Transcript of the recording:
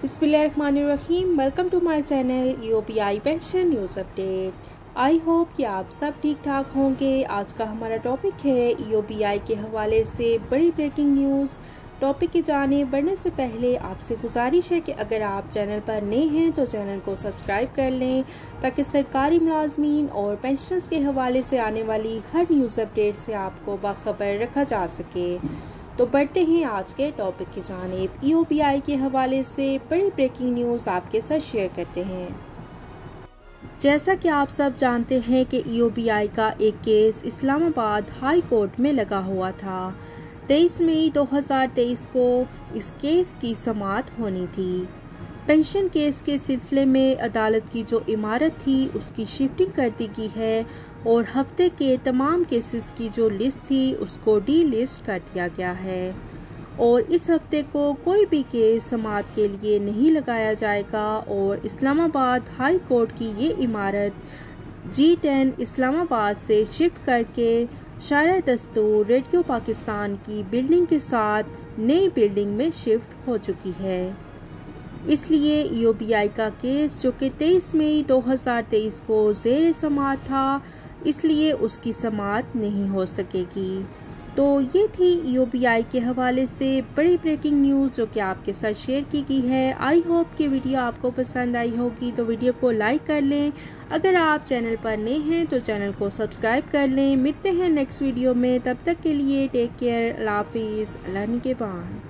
बिस्मिल्लाहिर्रहमानिर्रहीम। Welcome to my channel EOPI pension news update. I hope कि आप सब ठीक ठाक होंगे। आज का हमारा टॉपिक है EOPI के हवाले से बड़ी ब्रेकिंग न्यूज़। टॉपिक की जाने बढ़ने से पहले आपसे गुजारिश है कि अगर आप चैनल पर नए हैं तो चैनल को सब्सक्राइब कर लें ताकि सरकारी मुलाजमीन और पेंशनर्स के हवाले से आने वाली हर न्यूज़ अपडेट से आपको बाखबर रखा जा सके। तो बढ़ते हैं आज के टॉपिक की जानिब। EOPI के हवाले से बड़ी ब्रेकिंग न्यूज़ आपके साथ शेयर करते हैं। जैसा कि आप सब जानते हैं कि EOPI का एक केस इस्लामाबाद हाई कोर्ट में लगा हुआ था। 23 मई 2023 को इस केस की समाअत होनी थी। पेंशन केस के सिलसिले में अदालत की जो इमारत थी उसकी शिफ्टिंग कर दी गई है और हफ्ते के तमाम केसेस की जो लिस्ट थी उसको डी लिस्ट कर दिया गया है और इस हफ्ते को कोई भी केस समाअत के लिए नहीं लगाया जाएगा और इस्लामाबाद हाई कोर्ट की ये इमारत G10 इस्लामाबाद से शिफ्ट करके शारा दस्तूर रेडियो पाकिस्तान की बिल्डिंग के साथ नई बिल्डिंग में शिफ्ट हो चुकी है। इसलिए EOPI का केस जो कि 23 मई 2023 को ज़ेर समाअत था, इसलिए उसकी समाअत नहीं हो सकेगी। तो ये थी EOPI के हवाले से बड़ी ब्रेकिंग न्यूज़ जो कि आपके साथ शेयर की गई है। आई होप कि वीडियो आपको पसंद आई होगी, तो वीडियो को लाइक कर लें। अगर आप चैनल पर नए हैं तो चैनल को सब्सक्राइब कर लें। मिलते हैं नेक्स्ट वीडियो में, तब तक के लिए टेक केयर, अल्लाह हाफिज़, अल्लाह निगहबान।